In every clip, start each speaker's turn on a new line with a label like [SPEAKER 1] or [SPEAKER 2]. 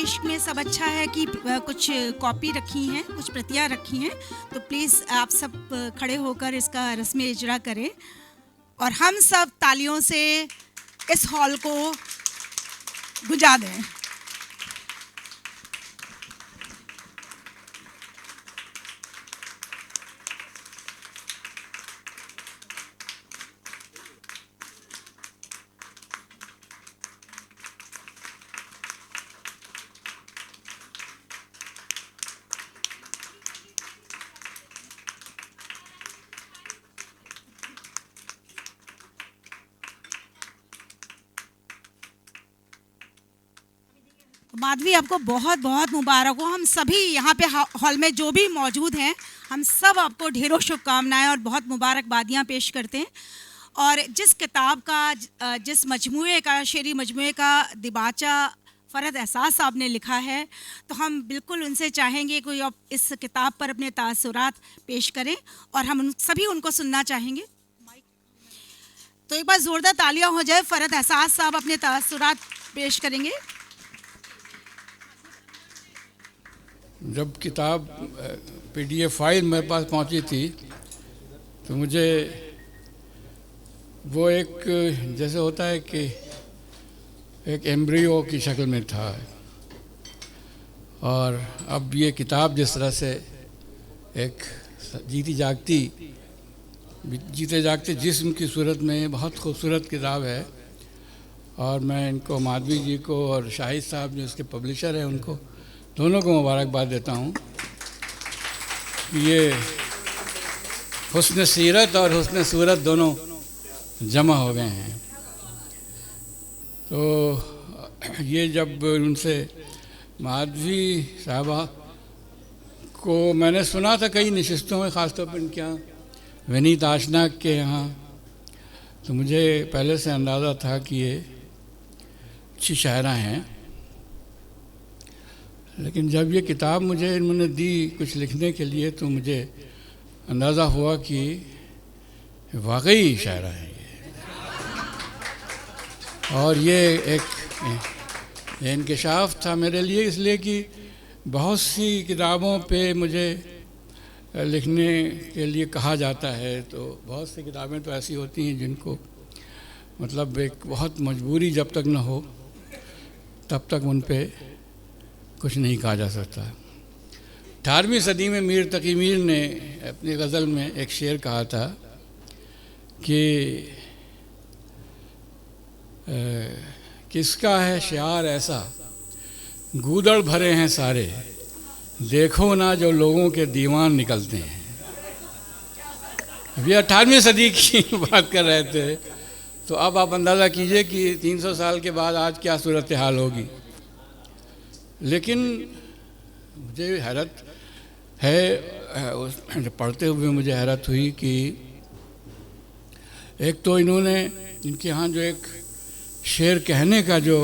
[SPEAKER 1] पेश में सब अच्छा है कि कुछ कॉपी रखी हैं, कुछ प्रतियां रखी हैं, तो प्लीज़ आप सब खड़े होकर इसका रस्म इजरा करें और हम सब तालियों से इस हॉल को गुंजा दें। माधवी, आपको बहुत बहुत मुबारक हो। हम सभी यहाँ पे हॉल में जो भी मौजूद हैं, हम सब आपको ढेरों शुभकामनाएं और बहुत मुबारकबादियाँ पेश करते हैं। और जिस किताब का, जिस मजमूए का, शेरी मजमूए का दिबाचा फ़रहत एहसास साहब ने लिखा है, तो हम बिल्कुल उनसे चाहेंगे कोई अब इस किताब पर अपने तासुरात पेश करें और हम सभी उनको सुनना चाहेंगे। तो एक बार ज़ोरदार तालियां हो जाए। फ़रहत एहसास साहब अपने तासुरात पेश करेंगे।
[SPEAKER 2] जब किताब PDF फाइल मेरे पास पहुंची थी तो मुझे वो एक जैसे होता है कि एक एम्ब्रियो की शक्ल में था, और अब ये किताब जिस तरह से एक जीते जागते जिस्म की सूरत में बहुत खूबसूरत किताब है। और मैं इनको, माधवी जी को और शाहिद साहब जो इसके पब्लिशर हैं, उनको दोनों को मुबारकबाद देता हूँ। ये हुस्न सीरत और हुस्न सूरत दोनों जमा हो गए हैं। तो ये जब उनसे, माधवी साहबा को मैंने सुना था कई नशिस्तों में, ख़ासतौर पर इनके यहाँ विनीत आशनाक के यहाँ, तो मुझे पहले से अंदाज़ा था कि ये अच्छी शायरा हैं। लेकिन जब ये किताब मुझे इन्होंने दी कुछ लिखने के लिए, तो मुझे अंदाज़ा हुआ कि वाकई शायरा है ये। और ये एक इंकशाफ था मेरे लिए, इसलिए कि बहुत सी किताबों पे मुझे लिखने के लिए कहा जाता है, तो बहुत सी किताबें तो ऐसी होती हैं जिनको मतलब एक बहुत मजबूरी जब तक न हो तब तक उन पे कुछ नहीं कहा जा सकता। 18वीं सदी में मीर तकी मीर ने अपनी गज़ल में एक शेर कहा था कि किसका है शार ऐसा गूदड़ भरे हैं सारे, देखो ना जो लोगों के दीवान निकलते हैं। अभी 18वीं सदी की बात कर रहे थे, तो अब आप अंदाज़ा कीजिए कि 300 साल के बाद आज क्या सूरत हाल होगी। लेकिन मुझे हैरत है, पढ़ते हुए मुझे हैरत हुई कि एक तो इन्होंने, इनके यहाँ जो एक शेर कहने का जो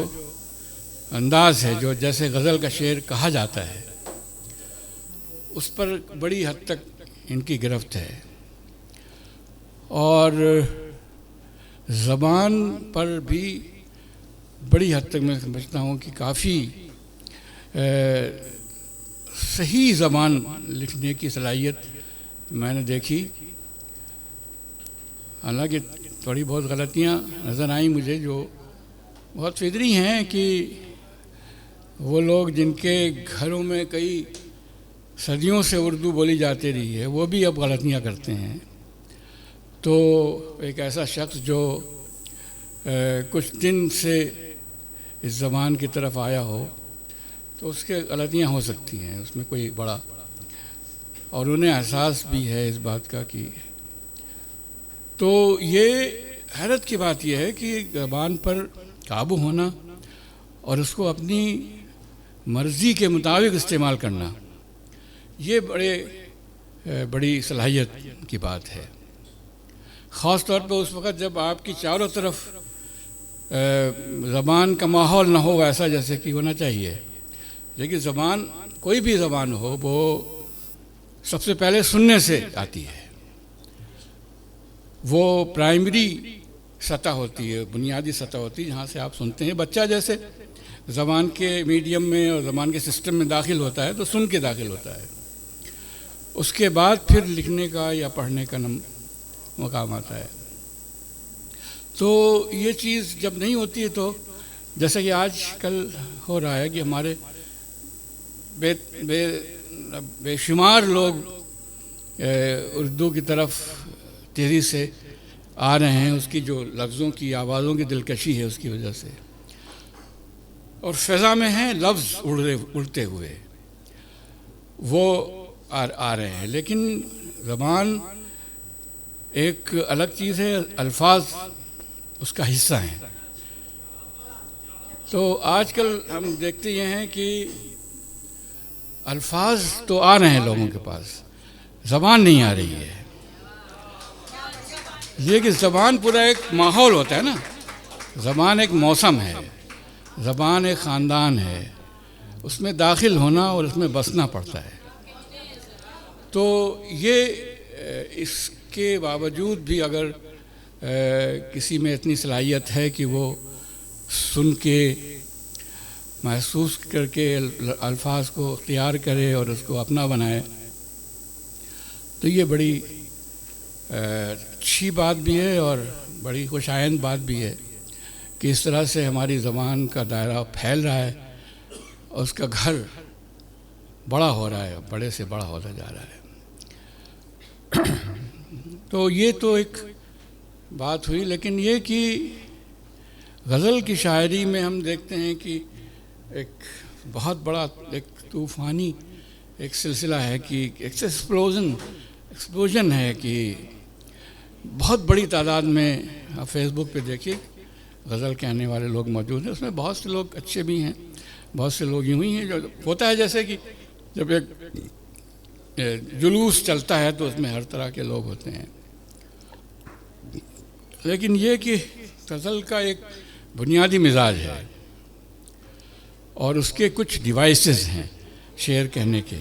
[SPEAKER 2] अंदाज़ है, जो जैसे गज़ल का शेर कहा जाता है, उस पर बड़ी हद तक इनकी गिरफ्त है। और ज़बान पर भी बड़ी हद तक मैं समझता हूँ कि काफ़ी सही ज़बान लिखने की सलाहियत मैंने देखी। हालांकि थोड़ी बहुत गलतियाँ नज़र आई मुझे, जो बहुत फितरी हैं कि वो लोग जिनके घरों में कई सदियों से उर्दू बोली जाती रही है, वो भी अब गलतियाँ करते हैं। तो एक ऐसा शख्स जो कुछ दिन से इस ज़बान की तरफ आया हो, तो उसके गलतियाँ हो सकती हैं, उसमें कोई बड़ा, और उन्हें एहसास भी है इस बात का कि, तो ये हैरत की बात यह है कि ज़बान पर काबू होना और उसको अपनी मर्ज़ी के मुताबिक इस्तेमाल करना, ये बड़ी सलाहियत की बात है। ख़ास तौर पर उस वक़्त जब आपकी चारों तरफ ज़बान का माहौल ना हो ऐसा जैसे कि होना चाहिए। लेकिन ज़बान, कोई भी ज़बान हो, वो सबसे पहले सुनने से आती है। वो प्राइमरी सतह होती है, बुनियादी सतह होती है, जहाँ से आप सुनते हैं। बच्चा जैसे ज़बान के मीडियम में और ज़बान के सिस्टम में दाखिल होता है तो सुन के दाखिल होता है, उसके बाद फिर लिखने का या पढ़ने का मकाम आता है। तो ये चीज़ जब नहीं होती है तो जैसा कि आज कल हो रहा है कि हमारे बेशुमार लोग उर्दू की तरफ तेज़ी से आ रहे हैं, उसकी जो लफ्ज़ों की आवाज़ों की दिलकशी है उसकी वजह से, और फ़िज़ा में हैं लफ्ज़ उड़ते हुए वो आ रहे हैं। लेकिन ज़बान एक अलग चीज़ है, अल्फाज उसका हिस्सा हैं। तो आजकल हम देखते ये हैं कि अल्फाज तो आ रहे हैं लोगों के पास, ज़बान नहीं आ रही है। ये कि ज़बान पूरा एक माहौल होता है ना, ज़बान एक मौसम है, ज़बान एक ख़ानदान है, उसमें दाखिल होना और उसमें बसना पड़ता है। तो ये इसके बावजूद भी अगर किसी में इतनी सलाहियत है कि वो सुन के महसूस करके अल्फाज को इख्तियार करे और उसको अपना बनाए, तो ये बड़ी अच्छी बात भी है और बड़ी खुशाइंद बात भी है कि इस तरह से हमारी ज़बान का दायरा फैल रहा है और उसका घर बड़ा हो रहा है, बड़े से बड़ा होता जा रहा है। तो ये तो एक बात हुई। लेकिन ये कि गज़ल की शायरी में हम देखते हैं कि एक बहुत बड़ा एक तूफ़ानी एक सिलसिला है कि एक एक्सप्लोजन है कि बहुत बड़ी तादाद में, आप फेसबुक पे देखिए, गज़ल कहने वाले लोग मौजूद हैं। उसमें बहुत से लोग अच्छे भी हैं, बहुत से लोग यूँ ही हैं। जो होता है जैसे कि जब एक जुलूस चलता है तो उसमें हर तरह के लोग होते हैं। लेकिन ये कि गज़ल का एक बुनियादी मिजाज है और उसके कुछ डिवाइसेस हैं शेर कहने के,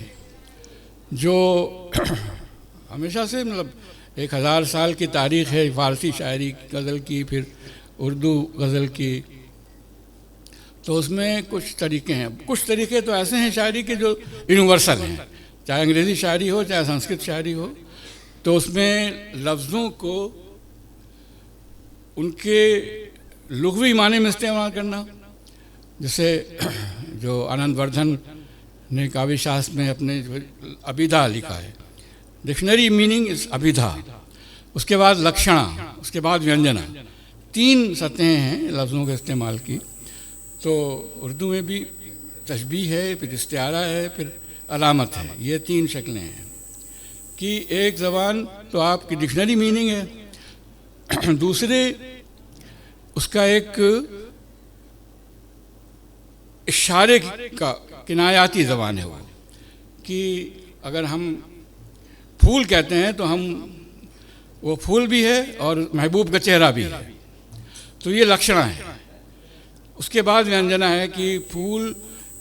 [SPEAKER 2] जो हमेशा से मतलब 1000 साल की तारीख़ है फ़ारसी शायरी गज़ल की, फिर उर्दू गज़ल की। तो उसमें कुछ तरीक़े हैं, कुछ तरीक़े तो ऐसे हैं शायरी के जो यूनिवर्सल हैं, चाहे अंग्रेज़ी शायरी हो चाहे संस्कृत शायरी हो। तो उसमें लफ्ज़ों को उनके लुग़वी माने में इस्तेमाल करना, जैसे जो आनंदवर्धन ने काव्य शास्त्र में अपने अभिधा लिखा है, डिक्शनरी मीनिंग इज अभिधा, उसके बाद लक्षणा, उसके बाद व्यंजना, 3 सतहें हैं लफ्ज़ों के इस्तेमाल की। तो उर्दू में भी तशबीह है, फिर इस्तिआरा है, फिर अलामत है। ये 3 शक्लें हैं कि एक ज़बान तो आपकी डिक्शनरी मीनिंग है, दूसरे उसका एक इशारे का किनायाती ज़बान है वो, कि अगर हम फूल कहते हैं तो हम वो फूल भी है और महबूब का चेहरा भी है, तो ये लक्षणा है। उसके बाद व्यंजना है कि फूल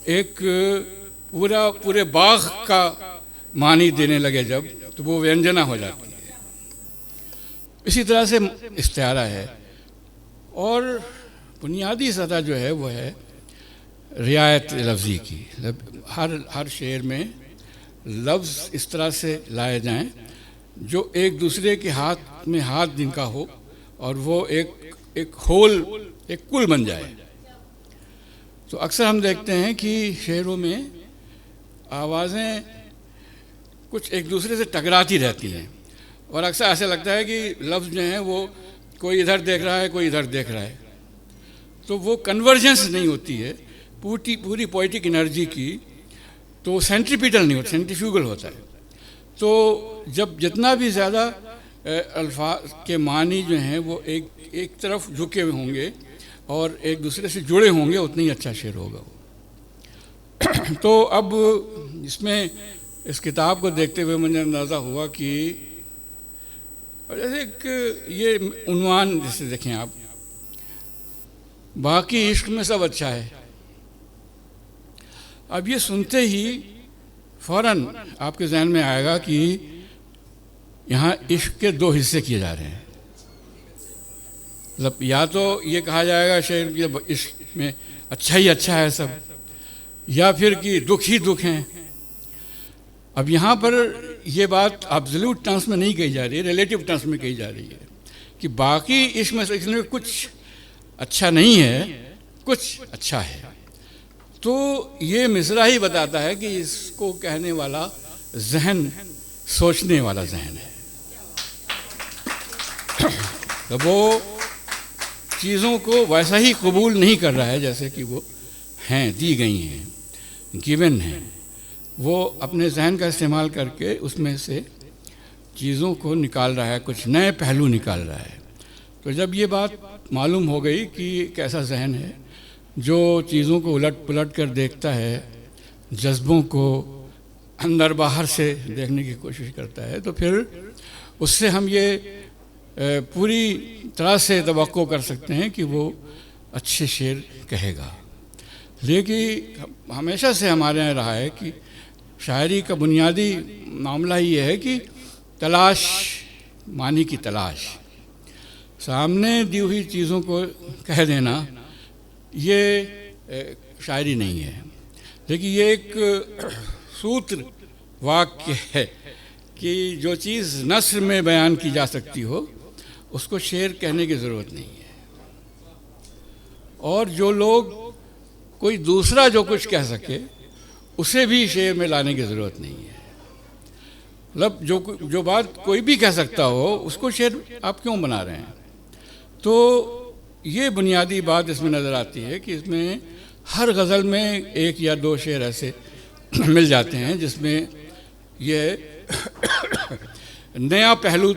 [SPEAKER 2] एक पूरे बाग का मानी देने लगे जब, तो वो व्यंजना हो जाती है। इसी तरह से इस्तिआरा है। और बुनियादी सतह जो है वो है रियायत लफ्ज़ी की। हर शेर में लफ्ज़ इस तरह से लाए जाएं जो एक दूसरे के हाथ में हाथ जिनका हो और वो एक होल, एक कुल बन जाए। तो अक्सर हम देखते हैं कि शेरों में आवाज़ें कुछ एक दूसरे से टकराती रहती हैं और अक्सर ऐसा लगता है कि लफ्ज़ जो हैं वो कोई इधर देख रहा है, कोई इधर देख रहा है, तो वो कन्वर्जेंस नहीं होती है पूरी पोइटिक एनर्जी की, तो सेंट्रीपिटल नहीं होता, सेंट्रीफ्यूगल होता है। तो जब जितना भी ज़्यादा अल्फाज के मानी जो हैं वो एक तरफ झुके हुए होंगे और एक दूसरे से जुड़े होंगे, उतना ही अच्छा शेर होगा वो। तो अब इसमें इस किताब को देखते हुए मुझे अंदाज़ा हुआ कि जैसे एक ये उन्वान जैसे देखें आप, बाकी इश्क में सब अच्छा है। अब ये सुनते ही फ़ौरन आपके जहन में आएगा कि यहाँ इश्क के 2 हिस्से किए जा रहे हैं। मतलब या तो ये कहा जाएगा शेर कि में अच्छा ही अच्छा है सब, या फिर कि दुख ही दुख हैं। अब यहाँ पर ये बात एब्सोल्यूट टर्म्स में नहीं कही जा रही है, रिलेटिव टर्म्स में कही जा रही है कि बाकी इसमें कुछ अच्छा नहीं है, कुछ अच्छा है। तो ये मिसरा ही बताता है कि इसको कहने वाला जहन सोचने वाला जहन है। तो वो चीज़ों को वैसा ही कबूल नहीं कर रहा है जैसे कि वो हैं, दी गई हैं, गिवन हैं। वो अपने जहन का इस्तेमाल करके उसमें से चीज़ों को निकाल रहा है, कुछ नए पहलू निकाल रहा है। तो जब ये बात मालूम हो गई कि कैसा जहन है जो चीज़ों को उलट पुलट कर देखता है, जज्बों को अंदर बाहर से देखने की कोशिश करता है, तो फिर उससे हम ये पूरी तरह से तवक्को कर सकते हैं कि वो अच्छे शेर कहेगा। लेकिन हमेशा से हमारे यहाँ रहा है कि शायरी का बुनियादी मामला ये है कि तलाश, मानी की तलाश, सामने दी हुई चीज़ों को कह देना ये शायरी नहीं है। लेकिन ये एक सूत्र वाक्य है कि जो चीज़ नस्र में बयान की जा सकती हो उसको शेर कहने की ज़रूरत नहीं है, और जो लोग कोई दूसरा जो कुछ कह सके उसे भी शेर में लाने की ज़रूरत नहीं है। मतलब जो बात कोई भी कह सकता हो उसको शेर आप क्यों बना रहे हैं? तो ये बुनियादी बात इसमें नज़र आती है कि इसमें हर गज़ल में एक या दो शेर ऐसे मिल जाते हैं जिसमें ये नया पहलू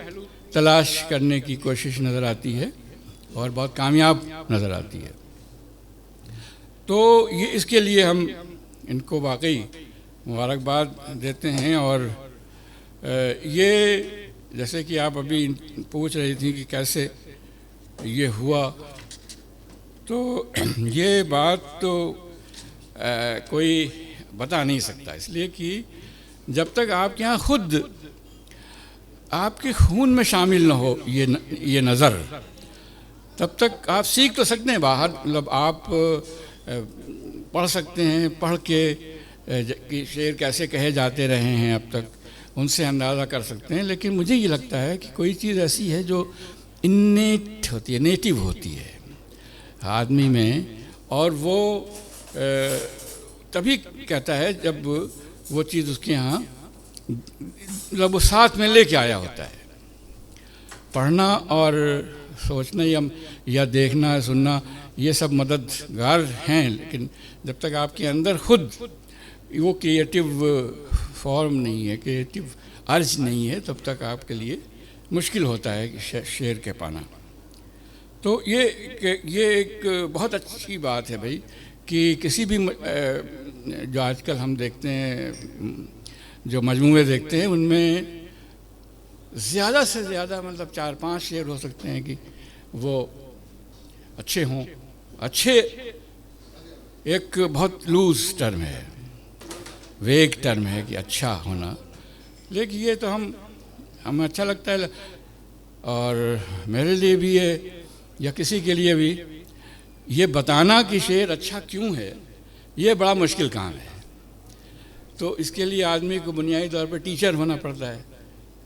[SPEAKER 2] तलाश करने की कोशिश नज़र आती है और बहुत कामयाब नज़र आती है। तो ये इसके लिए हम इनको वाकई मुबारकबाद देते हैं। और ये जैसे कि आप अभी पूछ रही थी कि कैसे ये हुआ, तो ये बात तो कोई बता नहीं सकता, इसलिए कि जब तक आपके यहाँ खुद आपके खून में शामिल न हो ये नज़र, तब तक आप सीख तो सकते हैं बाहर, मतलब आप पढ़ सकते हैं, पढ़ के कि शेर कैसे कहे जाते रहे हैं अब तक, उनसे अंदाज़ा कर सकते हैं। लेकिन मुझे ये लगता है कि कोई चीज़ ऐसी है जो इन्नेट होती है, नेटिव होती है आदमी में, और वो तभी कहता है जब वो चीज़ उसके यहाँ मतलब वो साथ में लेके आया होता है। पढ़ना और सोचना या देखना सुनना ये सब मददगार हैं, लेकिन जब तक आपके अंदर खुद वो क्रिएटिव फॉर्म नहीं है, क्रिएटिव अर्ज नहीं है, तब तक आपके लिए मुश्किल होता है कि शेर कह पाना। तो ये एक बहुत अच्छी बात है भाई कि किसी भी जो आजकल हम देखते हैं, जो मजमूए देखते हैं, उनमें ज़्यादा से ज़्यादा मतलब 4-5 शेर हो सकते हैं कि वो अच्छे हों। अच्छे एक बहुत लूज टर्म है, वेग टर्म है कि अच्छा होना, लेकिन ये तो हमें अच्छा लगता है, और मेरे लिए भी ये या किसी के लिए भी ये बताना कि शेर अच्छा क्यों है, ये बड़ा मुश्किल काम है। तो इसके लिए आदमी को बुनियादी तौर पर टीचर होना पड़ता है,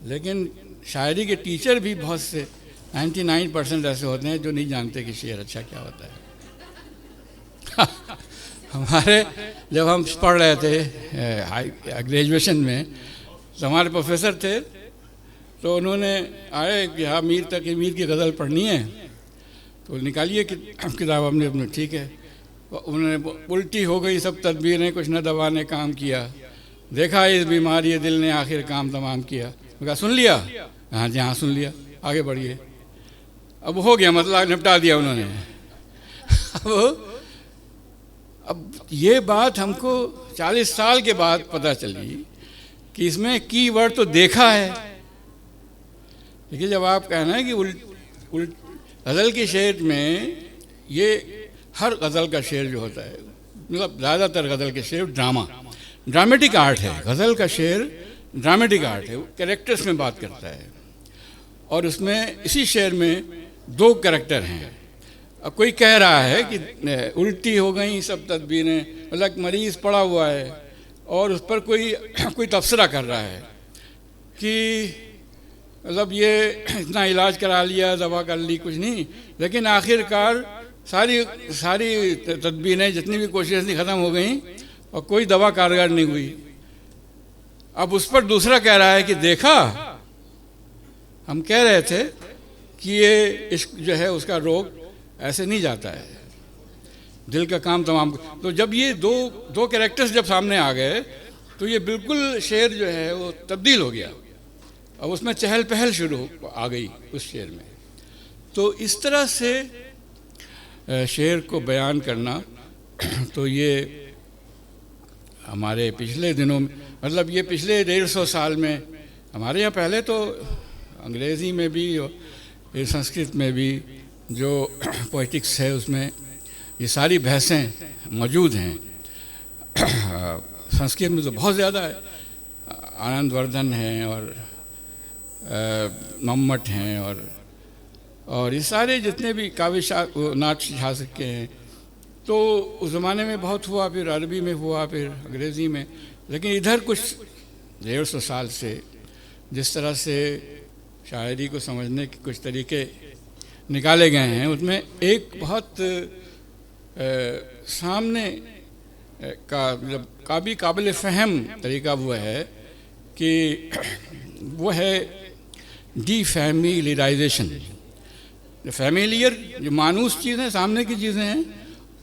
[SPEAKER 2] लेकिन शायरी के टीचर भी बहुत से 99% ऐसे होते हैं जो नहीं जानते कि शेर अच्छा क्या होता है। हमारे जब हम पढ़ रहे थे ग्रेजुएशन में, तो हमारे प्रोफेसर थे, तो उन्होंने आए कि हाँ मीर तकी मीर की गज़ल पढ़नी है, तो निकालिए किताब, हमने अपने ठीक है। उन्होंने उल्टी हो गई सब तदबीरें, कुछ न दवा ने काम किया, देखा इस बीमारी दिल ने आखिर काम तमाम किया। कहा सुन लिया? हाँ जी हाँ सुन लिया, आगे बढ़िए। अब हो गया, मतलब निपटा दिया उन्होंने। अब ये बात हमको 40 साल के बाद पता चली कि इसमें की वर्ड तो देखा है, लेकिन जब आप कहना है कि गज़ल के शेर में, ये हर गज़ल का शेर जो होता है, मतलब ज़्यादातर गज़ल के शेर ड्रामेटिक आर्ट है। गज़ल का शेर ड्रामेटिक आर्ट है, वो कैरेक्टर्स में बात करता है, और उसमें इसी शेर में 2 कैरेक्टर हैं, अब कोई कह रहा है कि उल्टी हो गई सब तदबीरें, मतलब मरीज़ पड़ा हुआ है और उस पर कोई तबसरा कर रहा है कि मतलब ये इतना इलाज करा लिया, दवा कर ली, कुछ नहीं, लेकिन आखिरकार सारी तदबीरें जितनी भी कोशिशें थी ख़त्म हो गई और कोई दवा कारगर नहीं हुई। अब उस पर दूसरा कह रहा है कि देखा, हम कह रहे थे कि ये इश्क जो है उसका रोग ऐसे नहीं जाता है, दिल का काम तमाम। तो जब ये दो कैरेक्टर्स जब सामने आ गए तो ये बिल्कुल शेर जो है वो तब्दील हो गया, अब उसमें चहल पहल शुरू आ गई उस शेर में। तो इस तरह से शेर को बयान करना, तो ये हमारे पिछले दिनों में, मतलब ये पिछले 150 साल में हमारे यहाँ, पहले तो अंग्रेज़ी में भी और संस्कृत में भी जो पोइटिक्स है उसमें ये सारी बहसें मौजूद हैं। संस्कृत में तो बहुत ज़्यादा है, आनंदवर्धन हैं और मम्मट हैं और ये सारे जितने भी काव्य नाट शासक के हैं, तो उस ज़माने में बहुत हुआ, फिर अरबी में हुआ, फिर अंग्रेज़ी में। लेकिन इधर कुछ 150 साल से जिस तरह से शायरी को समझने के कुछ तरीके निकाले गए हैं, उसमें एक बहुत सामने का मतलब काबिल फ़हम तरीका वो है कि वो है डीफैमिलियराइजेशन। फैमिलियर जो मानूस चीज़ें, सामने की चीज़ें हैं,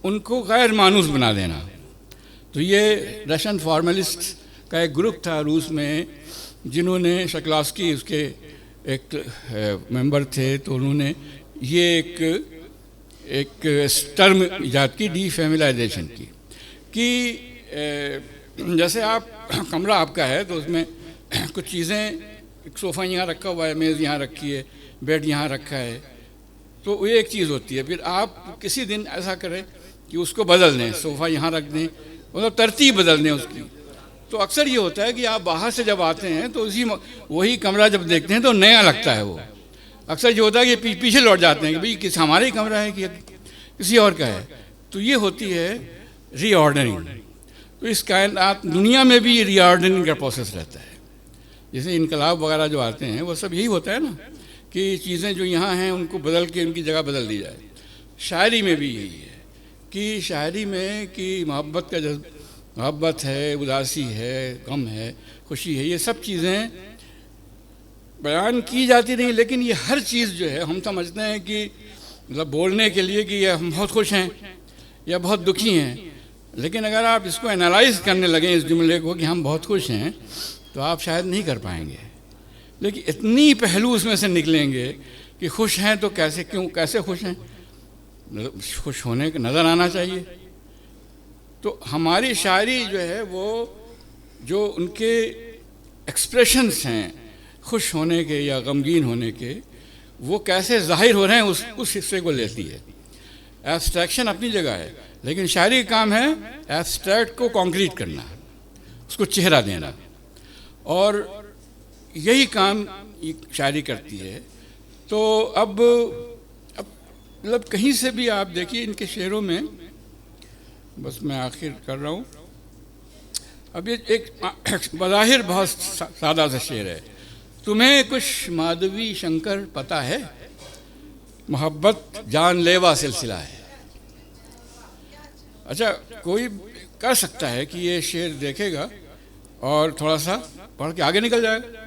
[SPEAKER 2] उनको गैर मानूस बना देना। तो ये रशियन फॉर्मलिस्ट का एक ग्रुप था रूस में, जिन्होंने शकलास्की उसके एक मेंबर थे, तो उन्होंने ये एक टर्म ईजाद की डीफैमिलाइजेशन की, कि जैसे आप कमरा आपका है तो उसमें कुछ चीज़ें, एक सोफ़ा यहाँ रखा हुआ है, मेज़ यहाँ रखी है, बेड यहाँ रखा है, तो वो एक चीज़ होती है। फिर आप किसी दिन ऐसा करें कि उसको बदल दें, सोफ़ा यहाँ रख दें, मतलब तरतीब बदल दें उसकी। तो अक्सर ये होता है कि आप बाहर से जब आते हैं तो वही कमरा जब देखते हैं तो नया लगता है। वो अक्सर ये होता है कि पीछे लौट जाते हैं कि भाई किस हमारा ही कमरा है कि किसी और का है। तो ये होती है रीऑर्डरिंग। तो इस कायनात दुनिया में भी ये रीऑर्डरिंग का प्रोसेस रहता है। जैसे इनकलाब वगैरह जो आते हैं वो सब यही होता है ना, कि चीज़ें जो यहाँ हैं उनको बदल के उनकी जगह बदल दी जाए। शायरी में भी यही है कि शायरी में कि मोहब्बत है, उदासी है, गम है, खुशी है, ये सब चीज़ें बयान की जाती नहीं। लेकिन ये हर चीज़ जो है हम समझते हैं कि मतलब बोलने के लिए कि ये हम बहुत खुश हैं या बहुत दुखी हैं, लेकिन अगर आप इसको एनालाइज करने लगें इस जुमले को कि हम बहुत खुश हैं, तो आप शायद नहीं कर पाएंगे। लेकिन इतनी पहलू उसमें से निकलेंगे कि खुश हैं तो कैसे खुश हैं, खुश होने का नज़र आना चाहिए। तो हमारी शायरी जो है वो जो उनके एक्सप्रेशंस हैं खुश होने के या गमगीन होने के, वो कैसे जाहिर हो रहे हैं उस हिस्से को लेती है। एब्स्ट्रैक्शन अपनी जगह है, लेकिन शायरी का काम है एब्स्ट्रैक्ट को कॉन्क्रीट करना, उसको चेहरा देना, और यही काम शायरी करती है। तो अब मतलब कहीं से भी आप देखिए इनके शेरों में, बस मैं आखिर कर रहा हूँ। अब ये एक बज़ाहिर बहुत सादा सा शेर है। तुम्हें कुछ माधवी शंकर पता है, मोहब्बत जानलेवा सिलसिला है। अच्छा, कोई कर सकता है कि ये शेर देखेगा और थोड़ा सा पढ़ के आगे निकल जाएगा,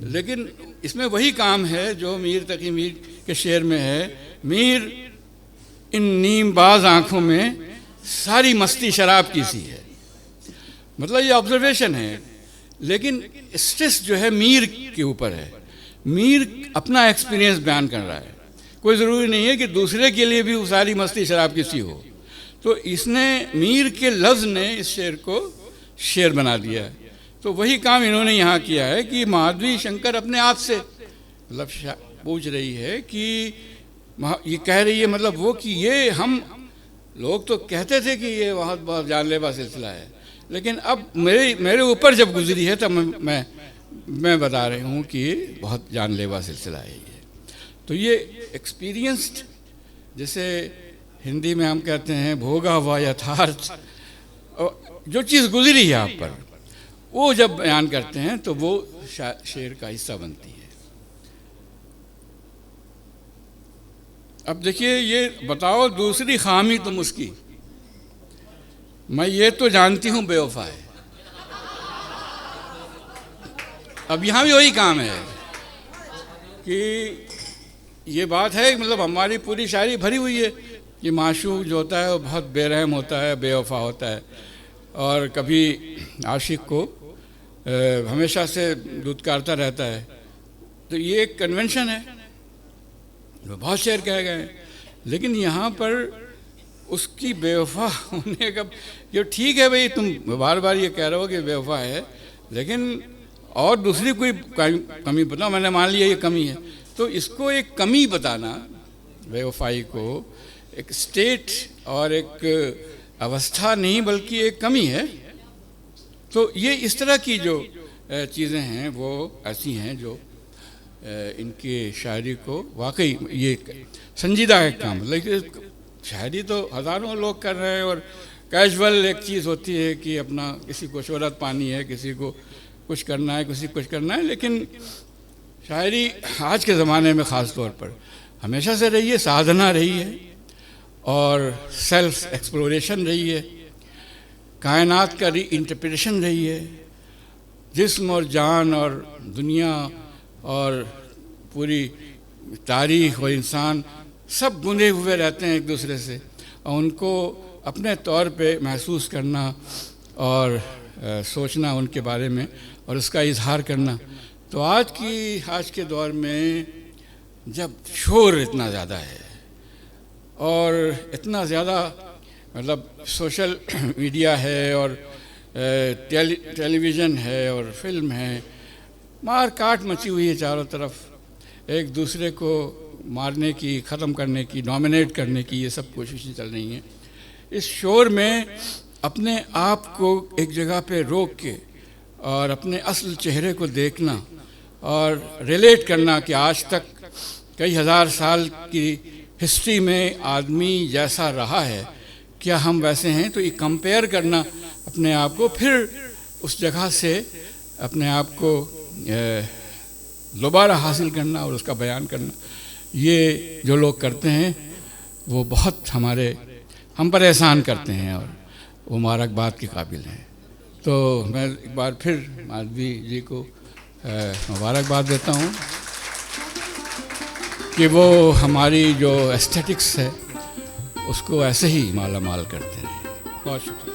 [SPEAKER 2] लेकिन इसमें वही काम है जो मीर तकी मीर के शेर में है। मीर इन नीमबाज आँखों में सारी मस्ती शराब की सी है। मतलब ये ऑब्जर्वेशन है, लेकिन स्ट्रेस जो है मीर के ऊपर है। मीर अपना एक्सपीरियंस बयान कर रहा है, कोई ज़रूरी नहीं है कि दूसरे के लिए भी वो सारी मस्ती शराब की सी हो। तो इसने, मीर के लफ्ज़ ने इस शेर को शेर बना दिया है। तो वही काम इन्होंने यहाँ किया है कि माधवी शंकर अपने आप से मतलब पूछ रही है कि ये कह रही है मतलब वो कि ये हम लोग तो कहते थे कि ये बहुत जानलेवा सिलसिला है, लेकिन अब मेरे ऊपर जब गुजरी है तब मैं बता रही हूँ कि ये बहुत जानलेवा सिलसिला है ये। तो ये एक्सपीरियंस्ड जैसे हिंदी में हम कहते हैं भोगा हुआ यथार्थ, जो चीज़ गुजरी है आप पर, वो जब बयान करते हैं तो वो शेर का हिस्सा बनती है। अब देखिए, ये बताओ दूसरी खामी तुम उसकी, मैं ये तो जानती हूँ बेवफा है। अब यहाँ भी वही काम है कि ये बात है, मतलब हमारी पूरी शायरी भरी हुई है कि माशूक जो होता है वो बहुत बेरहम होता है, बेवफा होता है, और कभी आशिक को हमेशा से दुत्कारता रहता है। तो ये एक कन्वेंशन है, बहुत शेर कहे गए हैं, लेकिन यहाँ पर उसकी बेवफा होने का, ये ठीक है भाई, तुम बार बार ये कह रहे हो कि बेवफा है, लेकिन और दूसरी कोई कमी बताओ। मैंने मान लिया ये कमी है, तो इसको एक कमी बताना, बेवफाई को एक स्टेट और एक अवस्था नहीं बल्कि एक कमी है। तो ये इस तरह की जो चीज़ें हैं वो ऐसी हैं जो इनकी शायरी को वाकई ये संजीदा है काम। लेकिन शायरी तो हज़ारों लोग कर रहे हैं, और कैजुअल एक चीज़ होती है कि अपना किसी को शोहरत पानी है, किसी को कुछ करना है, किसी कुछ करना है। लेकिन शायरी आज के ज़माने में ख़ास तौर पर हमेशा से रही है, साधना रही है और सेल्फ एक्सप्लोरेशन रही है, कायनात का री इंटरप्रिटेशन रही है। जिस्म और जान और दुनिया और पूरी तारीख़ और इंसान सब बुने हुए रहते हैं एक दूसरे से, और उनको अपने तौर पे महसूस करना और सोचना उनके बारे में और उसका इजहार करना। तो आज के दौर में जब शोर इतना ज़्यादा है और इतना ज़्यादा मतलब सोशल मीडिया है और टेलीविज़न है और फिल्म है, मार काट मची हुई है चारों तरफ, एक दूसरे को मारने की, ख़त्म करने की, डोमिनेट करने की ये सब कोशिशें चल रही हैं। इस शोर में अपने आप को एक जगह पे रोक के और अपने असल चेहरे को देखना और रिलेट करना कि आज तक कई हज़ार साल की हिस्ट्री में आदमी जैसा रहा है, क्या हम वैसे हैं? तो ये कंपेयर करना अपने आप को, फिर उस जगह से अपने आप को दोबारा हासिल करना और उसका बयान करना, ये जो लोग करते हैं वो बहुत हम पर एहसान करते हैं और वो मुबारकबाद के काबिल हैं। तो मैं एक बार फिर माधवी जी को मुबारकबाद देता हूँ कि वो हमारी जो एस्थेटिक्स है उसको ऐसे ही माला माल करते रहे। बहुत शुक्रिया।